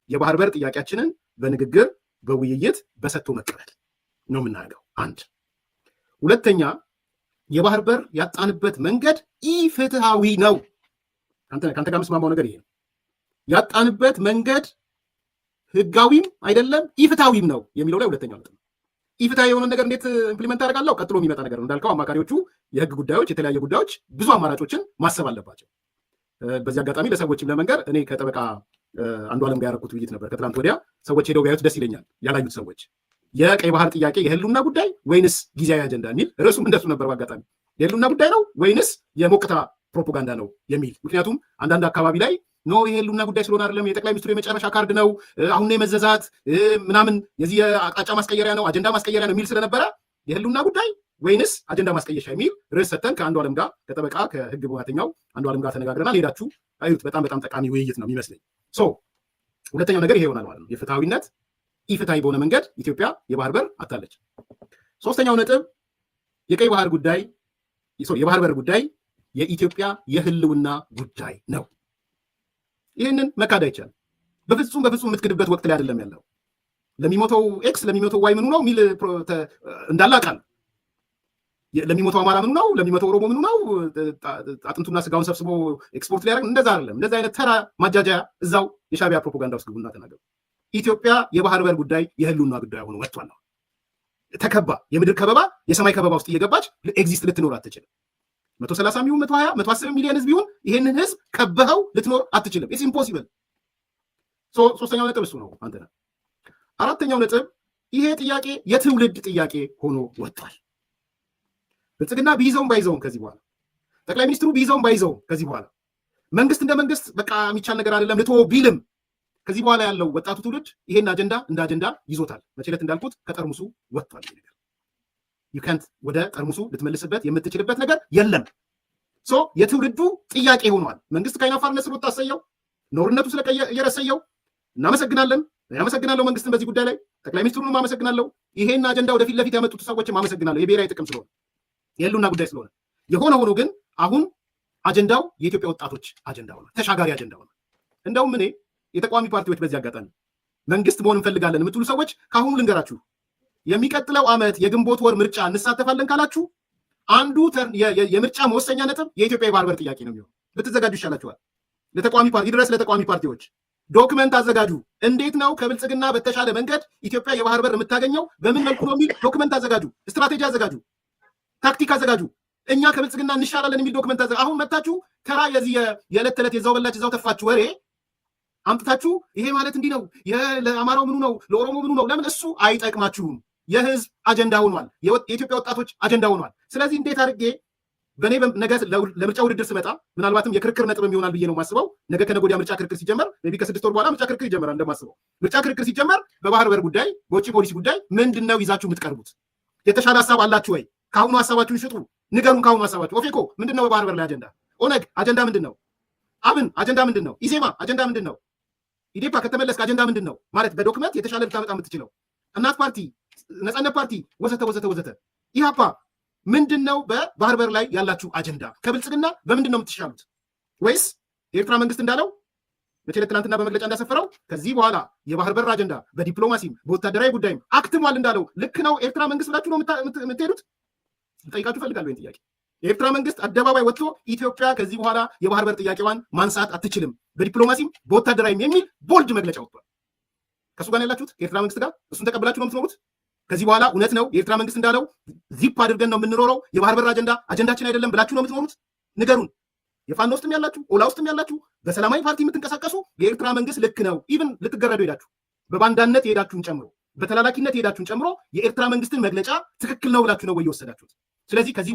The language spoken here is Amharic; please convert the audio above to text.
የባህር በር ጥያቄያችንን በንግግር በውይይት በሰጥቶ መቀበል ነው የምናደርገው። አንድ ሁለተኛ የባህር በር ያጣንበት መንገድ ኢፍትሃዊ ነው። ከአንተ ጋር የምስማማው ነገር ይሄ ነው። ያጣንበት መንገድ ህጋዊም አይደለም ኢፍትሃዊም ነው የሚለው ላይ ሁለተኛው ነጥብ። ኢፍትሃዊ የሆነ ነገር እንዴት ኢምፕሊመንት አደርጋለሁ? ቀጥሎ የሚመጣ ነገር ነው። እንዳልከው አማካሪዎቹ የህግ ጉዳዮች፣ የተለያየ ጉዳዮች ብዙ አማራጮችን ማሰብ አለባቸው። በዚህ አጋጣሚ ለሰዎችም ለመንገር እኔ ከጠበቃ አንዱ ዓለም ጋር ያደረኩት ውይይት ነበር ከትናንት ወዲያ። ሰዎች ሄደው ቢያዩት ደስ ይለኛል። ያላዩት ሰዎች የቀይ ባህር ጥያቄ የህልውና ጉዳይ ወይንስ ጊዜያዊ አጀንዳ የሚል ርዕሱም እንደሱ ነበር። በአጋጣሚ የህልውና ጉዳይ ነው ወይንስ የሞቅታ ፕሮፓጋንዳ ነው የሚል። ምክንያቱም አንዳንድ አካባቢ ላይ ኖ የህልውና ጉዳይ ስለሆነ አይደለም፣ የጠቅላይ ሚኒስትሩ የመጨረሻ ካርድ ነው፣ አሁን የመዘዛት ምናምን የዚህ የአቅጣጫ ማስቀየሪያ ነው፣ አጀንዳ ማስቀየሪያ ነው የሚል ስለነበረ የህልውና ጉዳይ ወይንስ አጀንዳ ማስቀየሻ የሚል ርዕስ ሰጥተን ከአንዱ ዓለም ጋር ከጠበቃ ከህግ ሙያተኛው አንዱ ዓለም ጋር ተነጋግረናል። ሄዳችሁ አዩት። በጣም በጣም ጠቃሚ ውይይት ነው የሚመስለኝ። ሁለተኛው ነገር ይሄ ይሆናል ማለት ነው። የፍትሃዊነት ኢፍትሃዊ በሆነ መንገድ ኢትዮጵያ የባህር በር አጣለች። ሶስተኛው ነጥብ የቀይ ባህር ጉዳይ የባህር በር ጉዳይ የኢትዮጵያ የህልውና ጉዳይ ነው። ይህንን መካድ አይቻልም። በፍጹም የምትክድበት ወቅት ላይ አይደለም ያለው። ለሚሞተው ኤክስ ለሚሞተው ዋይ ምኑ ነው ሚል እንዳለ አውቃለሁ። ለሚሞተው አማራ ምኑ ነው፣ ለሚሞተው ኦሮሞ ምኑ ነው፣ አጥንቱና ስጋውን ሰብስቦ ኤክስፖርት ሊያደርግ እንደዛ አይደለም። እንደዛ አይነት ተራ ማጃጃያ እዛው የሻዕቢያ ፕሮፓጋንዳ ውስጥ ግቡና ተናገሩ። ኢትዮጵያ የባህር በር ጉዳይ የህልውና ጉዳይ ሆኖ ወጥቷል። ተከባ የምድር ከበባ የሰማይ ከበባ ውስጥ እየገባች ኤግዚስት ልትኖር አትችልም። 130 ሚሊዮን 120 110 ሚሊዮን ህዝብ ይሁን ይሄንን ህዝብ ከበኸው ልትኖር አትችልም። ኢትስ ኢምፖሲብል። ሶስተኛው ነጥብ እሱ ነው። አንተ አራተኛው ነጥብ ይሄ ጥያቄ የትውልድ ጥያቄ ሆኖ ወጥቷል። ብልጽግና ቢይዘውም ባይዘውም ከዚህ በኋላ ጠቅላይ ሚኒስትሩ ቢይዘውም ባይዘውም ከዚህ በኋላ መንግስት እንደ መንግስት በቃ የሚቻል ነገር አይደለም ልትወው ቢልም ከዚህ በኋላ ያለው ወጣቱ ትውልድ ይሄን አጀንዳ እንደ አጀንዳ ይዞታል። መቼለት እንዳልኩት ከጠርሙሱ ወጥቷል። ነገር ዩካንት ወደ ጠርሙሱ ልትመልስበት የምትችልበት ነገር የለም። የትውልዱ ጥያቄ ሆኗል። መንግስት ከአይናፋርነት ስር ወጣ፣ አሰየው። ኖርነቱ ስለቀየረ አሰየው። እናመሰግናለን። ያመሰግናለሁ መንግስትን በዚህ ጉዳይ ላይ ጠቅላይ ሚኒስትሩንም አመሰግናለሁ። ይሄን አጀንዳ ወደፊት ለፊት ያመጡት ሰዎችም አመሰግናለሁ። የብሔራዊ ጥቅም ስለሆነ የህልውና ጉዳይ ስለሆነ የሆነ ሆኖ ግን አሁን አጀንዳው የኢትዮጵያ ወጣቶች አጀንዳ ሆኗል። ተሻጋሪ አጀንዳ ሆኗል። እንደውም እኔ የተቃዋሚ ፓርቲዎች በዚህ አጋጣሚ መንግስት መሆን እንፈልጋለን የምትሉ ሰዎች ከአሁኑ ልንገራችሁ፣ የሚቀጥለው ዓመት የግንቦት ወር ምርጫ እንሳተፋለን ካላችሁ አንዱ የምርጫ መወሰኛ ነጥብ የኢትዮጵያ የባህር በር ጥያቄ ነው የሚሆነው። ልትዘጋጁ ይሻላችኋል። ለተቃዋሚ ፓርቲዎች ዶክመንት አዘጋጁ። እንዴት ነው ከብልጽግና በተሻለ መንገድ ኢትዮጵያ የባህር በር የምታገኘው? በምን መልኩ ነው የሚል ዶክመንት አዘጋጁ፣ ስትራቴጂ አዘጋጁ፣ ታክቲክ አዘጋጁ። እኛ ከብልጽግና እንሻላለን የሚል ዶክመንት አዘጋጁ። አሁን መታችሁ ተራ የዚህ የዕለት ተዕለት የዛው በላች እዛው ተፋችሁ ወሬ አምጥታችሁ ይሄ ማለት እንዲህ ነው፣ ለአማራው ምኑ ነው፣ ለኦሮሞ ምኑ ነው። ለምን? እሱ አይጠቅማችሁም። የህዝብ አጀንዳ ሆኗል። የኢትዮጵያ ወጣቶች አጀንዳ ሆኗል። ስለዚህ እንዴት አድርጌ በእኔ ነገ ለምርጫ ውድድር ስመጣ ምናልባትም የክርክር ነጥብም ይሆናል ብዬ ነው የማስበው። ነገ ከነገ ወዲያ ምርጫ ክርክር ሲጀመር ቢ ከ6 ወር በኋላ ምርጫ ክርክር ይጀመራል እንደማስበው። ምርጫ ክርክር ሲጀመር በባህር በር ጉዳይ፣ በውጭ ፖሊሲ ጉዳይ ምንድን ነው ይዛችሁ የምትቀርቡት? የተሻለ ሀሳብ አላችሁ ወይ? ከአሁኑ ሀሳባችሁን ሽጡ፣ ንገሩን። ከአሁኑ ሀሳባችሁ ኦፌኮ ምንድን ነው በባህር በር ላይ አጀንዳ? ኦነግ አጀንዳ ምንድን ነው? አብን አጀንዳ ምንድን ነው? ኢዜማ አጀንዳ ምንድን ነው? ኢዴፓ ከተመለስክ አጀንዳ ምንድን ነው ማለት በዶክመንት የተሻለ ልታመጣ የምትችለው? እናት ፓርቲ፣ ነጻነት ፓርቲ ወዘተ ወዘተ ወዘተ። ኢህአፓ ምንድን ነው በባህር በር ላይ ያላችሁ አጀንዳ? ከብልጽግና በምንድን ነው የምትሻሉት? ወይስ የኤርትራ መንግስት እንዳለው መቼለት ትናንትና በመግለጫ እንዳሰፈረው ከዚህ በኋላ የባህር በር አጀንዳ በዲፕሎማሲም በወታደራዊ ጉዳይም አክትሟል እንዳለው ልክ ነው ኤርትራ መንግስት ብላችሁ ነው የምትሄዱት? ልጠይቃችሁ እፈልጋለሁ ይህን ጥያቄ። የኤርትራ መንግስት አደባባይ ወጥቶ ኢትዮጵያ ከዚህ በኋላ የባህር በር ጥያቄዋን ማንሳት አትችልም በዲፕሎማሲም በወታደራዊም የሚል ቦልድ መግለጫ ወጥቷል። ከእሱ ጋር ያላችሁት ከኤርትራ መንግስት ጋር እሱን ተቀብላችሁ ነው የምትኖሩት? ከዚህ በኋላ እውነት ነው የኤርትራ መንግስት እንዳለው ዚፕ አድርገን ነው የምንኖረው፣ የባህር በር አጀንዳችን አይደለም ብላችሁ ነው የምትኖሩት? ንገሩን። የፋኖ ውስጥም ያላችሁ፣ ኦላ ውስጥም ያላችሁ፣ በሰላማዊ ፓርቲ የምትንቀሳቀሱ የኤርትራ መንግስት ልክ ነው ኢቭን ልትገረዱ ሄዳችሁ በባንዳነት የሄዳችሁን ጨምሮ በተላላኪነት የሄዳችሁን ጨምሮ የኤርትራ መንግስትን መግለጫ ትክክል ነው ብላችሁ ነው ወይ የወሰዳችሁት? ስለዚህ ከዚህ